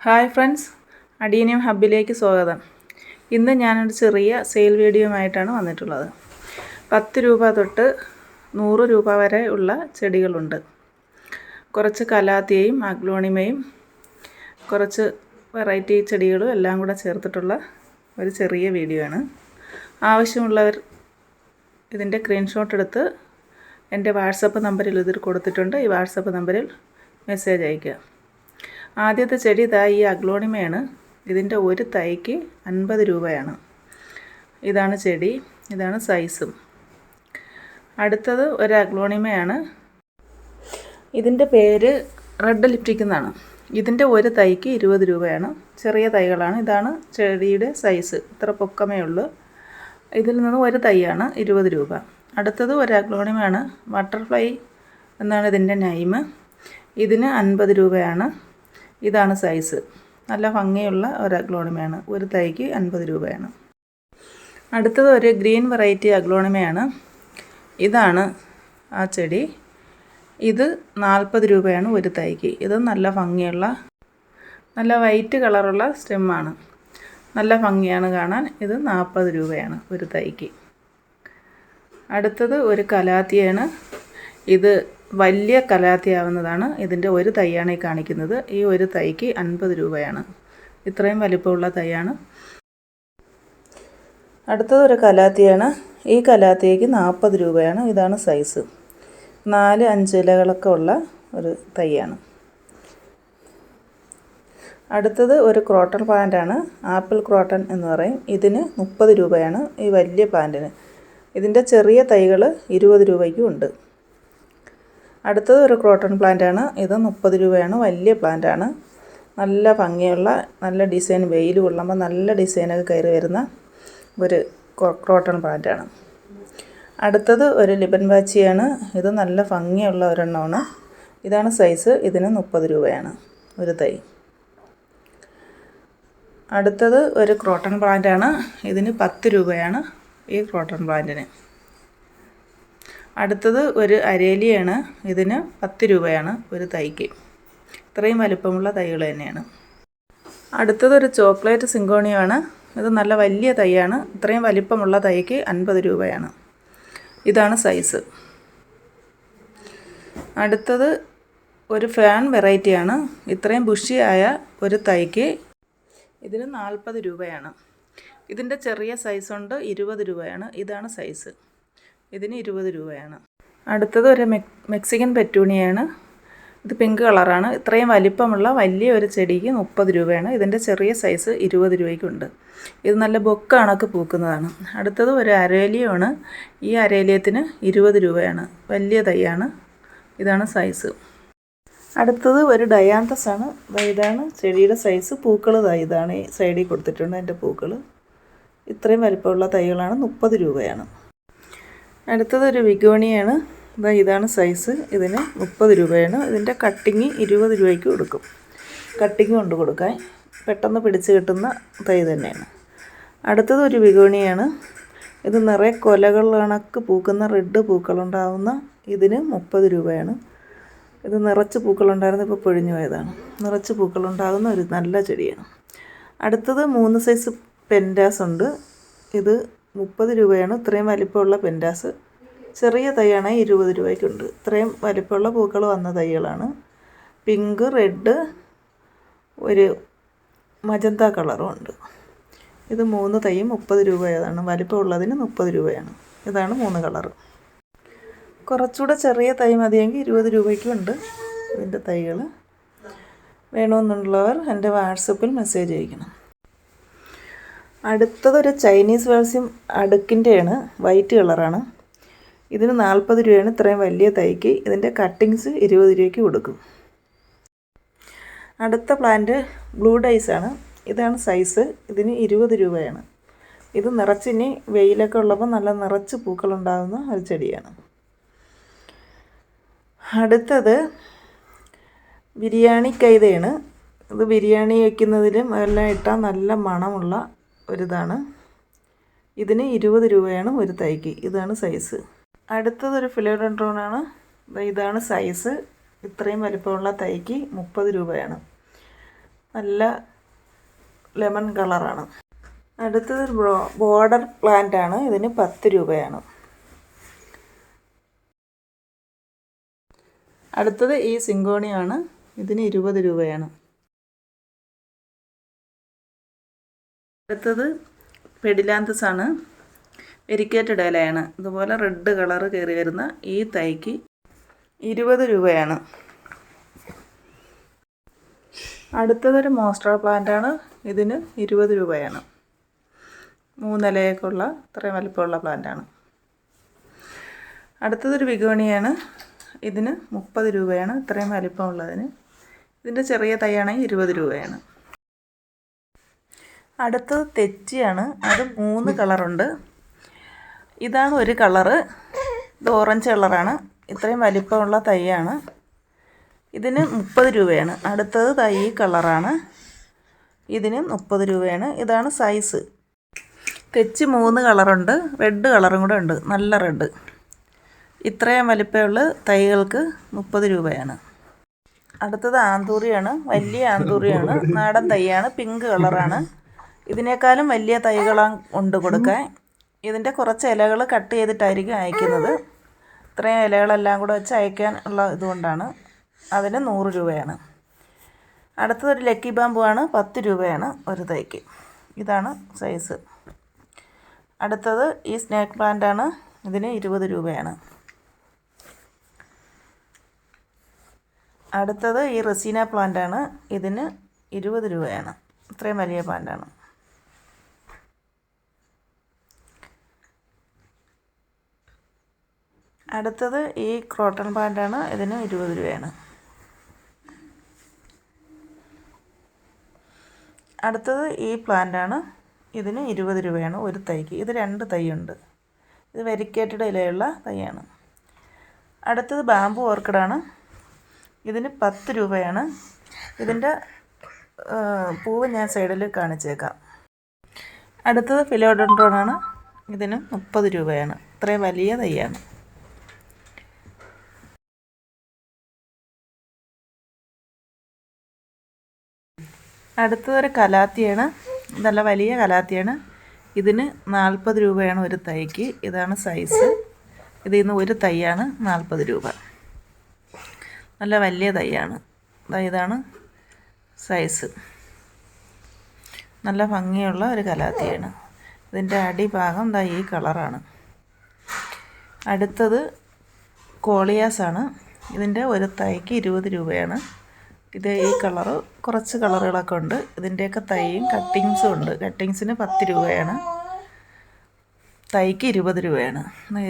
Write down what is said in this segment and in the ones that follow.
Hi friends, adenium ഹബ്ബിലേക്ക് സ്വാഗതം. ഇന്ന് ഞാനൊരു ചെറിയ സെയിൽ വീഡിയോയുമായിട്ടാണ് വന്നിട്ടുള്ളത്. 10 രൂപ തൊട്ട് 100 രൂപ വരെ ഉള്ള ചെടികളുണ്ട്. കുറച്ച് കലാത്തിയയും അഗ്ലോണിമയും കുറച്ച് വെറൈറ്റി ചെടികളും എല്ലാം കൂടെ ചേർത്തിട്ടുള്ള ഒരു ചെറിയ വീഡിയോ ആണ്. ആവശ്യമുള്ളവർ ഇതിൻ്റെ സ്ക്രീൻഷോട്ട് എടുത്ത് എൻ്റെ വാട്സപ്പ് നമ്പറിൽ ഇതിൽ കൊടുത്തിട്ടുണ്ട്. ഈ വാട്സപ്പ് നമ്പറിൽ മെസ്സേജ് അയയ്ക്കുക. ആദ്യത്തെ ചെടി ഈ അഗ്ലോണിമയാണ്. ഇതിൻ്റെ ഒരു തൈക്ക് 50 രൂപയാണ്. ഇതാണ് ചെടി, ഇതാണ് സൈസും. അടുത്തത് ഒരു അഗ്ലോണിമയാണ്. ഇതിൻ്റെ പേര് റെഡ് ലിപ്റ്റിക് എന്നാണ്. ഇതിൻ്റെ ഒരു തൈക്ക് 20 രൂപയാണ്. ചെറിയ തൈകളാണ്. ഇതാണ് ചെടിയുടെ സൈസ്, ഇത്ര പൊക്കമേ ഉള്ളൂ. ഇതിൽ നിന്ന് ഒരു തൈയാണ് 20 രൂപ. അടുത്തത് ഒരു അഗ്ലോണിമയാണ്. ബട്ടർഫ്ലൈ എന്നാണ് ഇതിൻ്റെ നെയിം. ഇതിന് 50 രൂപയാണ്. ഇതാണ് സൈസ്, നല്ല ഭംഗിയുള്ള ഒരു അഗ്ലോണിമയാണ്. ഒരു തൈക്ക് 50 രൂപയാണ്. അടുത്തത് ഒരു ഗ്രീൻ വെറൈറ്റി അഗ്ലോണിമയാണ്. ഇതാണ് ആ ചെടി. ഇത് 40 രൂപയാണ് ഒരു തൈക്ക്. ഇത് നല്ല ഭംഗിയുള്ള, നല്ല വൈറ്റ് കളറുള്ള സ്റ്റെമ്മാണ്. നല്ല ഭംഗിയാണ് കാണാൻ. ഇത് 40 രൂപയാണ് ഒരു തൈക്ക്. അടുത്തത് ഒരു കലാത്തിയാണ്. ഇത് വലിയ കലാത്തിയാവുന്നതാണ്. ഇതിൻ്റെ ഒരു തൈയാണ് ഈ കാണിക്കുന്നത്. ഈ ഒരു തൈക്ക് 50 രൂപയാണ്. ഇത്രയും വലിപ്പമുള്ള തൈയാണ്. അടുത്തത് ഒരു കലാത്തിയാണ്. ഈ കലാത്തിയയ്ക്ക് 40 രൂപയാണ്. ഇതാണ് സൈസ്. 4-5 ഇലകളൊക്കെ ഉള്ള ഒരു തൈയാണ്. അടുത്തത് ഒരു ക്രോട്ടൺ പ്ലാന്റാണ്. ആപ്പിൾ ക്രോട്ടൺ എന്ന് പറയും. ഇതിന് 30 രൂപയാണ് ഈ വലിയ പ്ലാന്റിന്. ഇതിൻ്റെ ചെറിയ തൈകൾ 20 രൂപയ്ക്കും ഉണ്ട്. അടുത്തത് ഒരു ക്രോട്ടൺ പ്ലാന്റാണ്. ഇത് 30 രൂപയാണ്. വലിയ പ്ലാന്റാണ്. നല്ല ഭംഗിയുള്ള, നല്ല ഡിസൈൻ, വെയിൽ കൊള്ളുമ്പോൾ നല്ല ഡിസൈനൊക്കെ കയറി വരുന്ന ഒരു ക്രോട്ടൺ പ്ലാന്റാണ്. അടുത്തത് ഒരു ലിബൻ ബാച്ചിയാണ്. ഇത് നല്ല ഭംഗിയുള്ള ഒരെണ്ണമാണ്. ഇതാണ് സൈസ്. ഇതിന് 30 രൂപയാണ് ഒരു തൈ. അടുത്തത് ഒരു ക്രോട്ടൺ പ്ലാന്റാണ്. ഇതിന് 10 രൂപയാണ് ഈ ക്രോട്ടൺ പ്ലാന്റിന്. അടുത്തത് ഒരു അരേലിയാണ്. ഇതിന് 10 രൂപയാണ് ഒരു തൈക്ക്. ഇത്രയും വലിപ്പമുള്ള തൈകൾ തന്നെയാണ്. അടുത്തത് ഒരു ചോക്ലേറ്റ് സിങ്കോണിയമാണ്. ഇത് നല്ല വലിയ തൈയാണ്. ഇത്രയും വലിപ്പമുള്ള തൈക്ക് 50 രൂപയാണ്. ഇതാണ് സൈസ്. അടുത്തത് ഒരു ഫാൻ വെറൈറ്റിയാണ്. ഇത്രയും ബുഷിയായ ഒരു തൈക്ക് ഇതിന് 40 രൂപയാണ്. ഇതിൻ്റെ ചെറിയ സൈസുണ്ട്, 20 രൂപയാണ്. ഇതാണ് സൈസ്. ഇതിന് 20 രൂപയാണ്. അടുത്തത് ഒരു മെക്സിക്കൻ പെറ്റൂണിയാണ്. ഇത് പിങ്ക് കളറാണ്. ഇത്രയും വലിപ്പമുള്ള വലിയ ഒരു ചെടിക്ക് 30 രൂപയാണ്. ഇതിൻ്റെ ചെറിയ സൈസ് 20 രൂപയ്ക്കുണ്ട്. ഇത് നല്ല ബൊക്ക കണക്ക് പൂക്കുന്നതാണ്. അടുത്തത് ഒരു അരേലിയമാണ്. ഈ അരേലിയത്തിന് 20 രൂപയാണ്. വലിയ തൈയാണ്. ഇതാണ് സൈസ്. അടുത്തത് ഒരു ഡയാന്തസ് ആണ്. ഇതാണ് ചെടിയുടെ സൈസ്. പൂക്കൾ ഇതാണ് ഈ സൈഡിൽ കൊടുത്തിട്ടുണ്ട്. അതിൻ്റെ പൂക്കൾ ഇത്രയും വലിപ്പമുള്ള തൈകളാണ്. 30 രൂപയാണ്. അടുത്തത് ഒരു വിഗോണിയാണ്. ഇതാണ് സൈസ്. ഇതിന് 30 രൂപയാണ്. ഇതിൻ്റെ കട്ടിങ് 20 രൂപയ്ക്ക് കൊടുക്കും. കട്ടിങ് കൊണ്ട് കൊടുക്കാൻ പെട്ടെന്ന് പിടിച്ച് കിട്ടുന്ന തൈ തന്നെയാണ്. അടുത്തത് ഒരു വിഗോണിയാണ്. ഇത് നിറയെ കൊലകൾ കണക്ക് പൂക്കുന്ന റെഡ് പൂക്കളുണ്ടാവുന്ന ഇതിന് 30 രൂപയാണ്. ഇത് നിറച്ച് പൂക്കളുണ്ടായിരുന്നു, ഇപ്പോൾ പൊഴിഞ്ഞു പോയതാണ്. നിറച്ച് പൂക്കളുണ്ടാകുന്ന ഒരു നല്ല ചെടിയാണ്. അടുത്തത് 3 സൈസ് പെൻറ്റാസ് ഉണ്ട്. ഇത് 30 രൂപയാണ്. ഇത്രയും വലിപ്പമുള്ള പെൻറ്റാസ്. ചെറിയ തൈയാണ്, 20 രൂപയ്ക്കുണ്ട്. ഇത്രയും വലിപ്പമുള്ള പൂക്കൾ വന്ന തൈകളാണ്. പിങ്ക്, റെഡ്, ഒരു മജന്ത കളറും ഉണ്ട്. ഇത് 3 തൈയും 30 രൂപയാണ്. വലിപ്പമുള്ളതിന് 30 രൂപയാണ്. ഇതാണ് 3 കളറ്. കുറച്ചുകൂടെ ചെറിയ തൈ മതിയെങ്കിൽ 20 രൂപയ്ക്കും ഉണ്ട് ഇതിൻ്റെ തൈകൾ. വേണമെന്നുള്ളവർ എൻ്റെ വാട്സപ്പിൽ മെസ്സേജ് അയക്കണം. അടുത്തതൊരു ചൈനീസ് വാൽസ്യം അടുക്കിൻ്റെയാണ്. വൈറ്റ് കളറാണ്. ഇതിന് 40 രൂപയാണ്. ഇത്രയും വലിയ തൈക്ക്. ഇതിൻ്റെ കട്ടിങ്സ് 20 രൂപയ്ക്ക് കൊടുക്കും. അടുത്ത പ്ലാന്റ് ബ്ലൂ ഡൈസ് ആണ്. ഇതാണ് സൈസ്. ഇതിന് 20 രൂപയാണ്. ഇത് നിറച്ചിനി വെയിലൊക്കെ ഉള്ളപ്പോൾ നല്ല നിറച്ച് പൂക്കളുണ്ടാകുന്ന ഒരു ചെടിയാണ്. അടുത്തത് ബിരിയാണി കൈതയാണ്. ഇത് ബിരിയാണി വയ്ക്കുന്നതിലും എല്ലാം ഇട്ടാൽ നല്ല മണമുള്ള ഒരിതാണ്. ഇതിന് 20 രൂപയാണ് ഒരു തൈക്ക്. ഇതാണ് സൈസ്. അടുത്തതൊരു ഫിലോഡെൻഡ്രോണാണ്. ഇതാണ് സൈസ്. ഇത്രയും വലിപ്പമുള്ള തൈക്ക് 30 രൂപയാണ്. നല്ല ലെമൺ കളറാണ്. അടുത്തത് ബോർഡർ പ്ലാന്റ് ആണ്. ഇതിന് 10 രൂപയാണ്. അടുത്തത് ഈ സിങ്കോണിയാണ്. ഇതിന് 20 രൂപയാണ്. അടുത്തത് പെഡിലാന്തസ് ആണ്. വെരിക്കേറ്റഡ് ഇലയാണ്. ഇതുപോലെ റെഡ് കളറ് കയറി വരുന്ന ഈ തൈക്ക് 20 രൂപയാണ്. അടുത്തതൊരു മോസ്ട്ര പ്ലാന്റ് ആണ്. ഇതിന് 20 രൂപയാണ്. 3 ഇലയൊക്കെ ഉള്ള ഇത്രയും വലിപ്പമുള്ള പ്ലാന്റാണ്. അടുത്തതൊരു വിഗോണിയാണ്. ഇതിന് 30 രൂപയാണ്. ഇത്രയും വലിപ്പമുള്ളതിന്. ഇതിൻ്റെ ചെറിയ തൈയാണെങ്കിൽ 20 രൂപയാണ്. അടുത്തത് തെച്ചിയാണ്. അത് 3 കളറുണ്ട്. ഇതാണ് ഒരു കളറ്. ഇത് ഓറഞ്ച് കളറാണ്. ഇത്രയും വലിപ്പമുള്ള തൈയാണ്. ഇതിന് 30 രൂപയാണ്. അടുത്തത് തൈ കളറാണ്. ഇതിന് 30 രൂപയാണ്. ഇതാണ് സൈസ്. തെച്ചി 3 കളറുണ്ട്. റെഡ് കളറും കൂടെ ഉണ്ട്. നല്ല റെഡ്. ഇത്രയും വലിപ്പമുള്ള തൈകൾക്ക് 30 രൂപയാണ്. അടുത്തത് ആന്തൂറിയാണ്. വലിയ ആന്തൂറിയാണ്. നാടൻ തൈയാണ്. പിങ്ക് കളറാണ്. ഇതിനേക്കാളും വലിയ തൈകളാണ് ഉണ്ട് കൊടുക്കാൻ. ഇതിൻ്റെ കുറച്ച് ഇലകൾ കട്ട് ചെയ്തിട്ടായിരിക്കും അയക്കുന്നത്. ഇത്രയും ഇലകളെല്ലാം കൂടെ വെച്ച് അയക്കാൻ ഉള്ള ഇതുകൊണ്ടാണ്. അതിന് 100 രൂപയാണ്. അടുത്തതൊരു ലക്കി ബാമ്പു ആണ്. 10 രൂപയാണ് ഒരു തൈക്ക്. ഇതാണ് സൈസ്. അടുത്തത് ഈ സ്നേക്ക് പ്ലാന്റ് ആണ്. ഇതിന് 20 രൂപയാണ്. അടുത്തത് ഈ റെസീന പ്ലാന്റ് ആണ്. ഇതിന് 20 രൂപയാണ്. ഇത്രയും വലിയ പ്ലാന്റാണ്. അടുത്തത് ഈ ക്രോട്ടൺ പ്ലാന്റ് ആണ്. ഇതിന് 20 രൂപയാണ്. അടുത്തത് ഈ പ്ലാന്റ് ആണ്. ഇതിന് 20 രൂപയാണ് ഒരു തൈക്ക്. ഇത് 2 തൈയുണ്ട്. ഇത് വെരിക്കേറ്റഡ് ഇലയുള്ള തൈയാണ്. അടുത്തത് ബാമ്പു ഓർക്കിഡാണ്. ഇതിന് 10 രൂപയാണ്. ഇതിൻ്റെ പൂവ് ഞാൻ സൈഡിൽ കാണിച്ചേക്കാം. അടുത്തത് ഫിലോഡെൻഡ്രോൺ. ഇതിന് 30 രൂപയാണ്. ഇത്രയും വലിയ തൈയാണ്. അടുത്തതൊരു കലാത്തിയാണ്. നല്ല വലിയ കലാത്തിയാണ്. ഇതിന് 40 രൂപയാണ് ഒരു തൈക്ക്. ഇതാണ് സൈസ്. ഇതിൽ നിന്ന് ഒരു തൈയാണ് 40 രൂപ. നല്ല വലിയ തൈയാണ്. ഇതാണ് സൈസ്. നല്ല ഭംഗിയുള്ള ഒരു കലാത്തിയാണ്. ഇതിൻ്റെ അടിഭാഗം ഈ കളറാണ്. അടുത്തത് കോളിയാസാണ്. ഇതിൻ്റെ ഒരു തൈക്ക് 20 രൂപയാണ്. ഇത് ഈ കളറ് കുറച്ച് കളറുകളൊക്കെ ഉണ്ട്. ഇതിൻ്റെയൊക്കെ തൈയും കട്ടിങ്സും ഉണ്ട്. കട്ടിങ്സിന് 10 രൂപയാണ്. തൈക്ക് 20 രൂപയാണ്.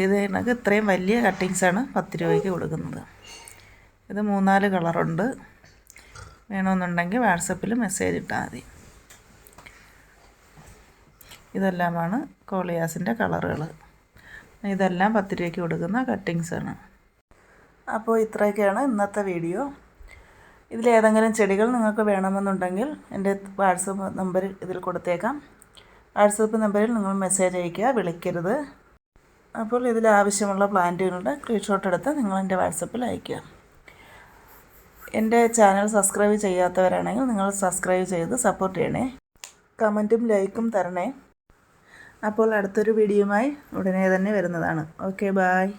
ഇത് കണക്ക് ഇത്രയും വലിയ കട്ടിങ്സാണ് 10 രൂപയ്ക്ക് കൊടുക്കുന്നത്. ഇത് 3-4 കളറുണ്ട്. വേണമെന്നുണ്ടെങ്കിൽ വാട്സപ്പിൽ മെസ്സേജ് ഇട്ടാൽ മതി. ഇതെല്ലാമാണ് കോളിയാസിൻ്റെ കളറുകൾ. ഇതെല്ലാം 10 രൂപയ്ക്ക് കൊടുക്കുന്ന കട്ടിങ്സാണ്. അപ്പോൾ ഇത്രയൊക്കെയാണ് ഇന്നത്തെ വീഡിയോ. ഇതിലേതെങ്കിലും ചെടികൾ നിങ്ങൾക്ക് വേണമെന്നുണ്ടെങ്കിൽ എൻ്റെ വാട്സപ്പ് നമ്പർ ഇതിൽ കൊടുത്തേക്കാം. വാട്സപ്പ് നമ്പറിൽ നിങ്ങൾ മെസ്സേജ് അയയ്ക്കുക, വിളിക്കരുത്. അപ്പോൾ ഇതിൽ ആവശ്യമുള്ള പ്ലാന്റുകളുടെ സ്ക്രീൻഷോട്ട് എടുത്ത് നിങ്ങൾ എൻ്റെ വാട്സപ്പിൽ അയയ്ക്കുക. എൻ്റെ ചാനൽ സബ്സ്ക്രൈബ് ചെയ്യാത്തവരാണെങ്കിൽ നിങ്ങൾ സബ്സ്ക്രൈബ് ചെയ്ത് സപ്പോർട്ട് ചെയ്യണേ. കമൻറ്റും ലൈക്കും തരണേ. അപ്പോൾ അടുത്തൊരു വീഡിയോയുമായി ഉടനെ തന്നെ വരുന്നതാണ്. Okay, bye.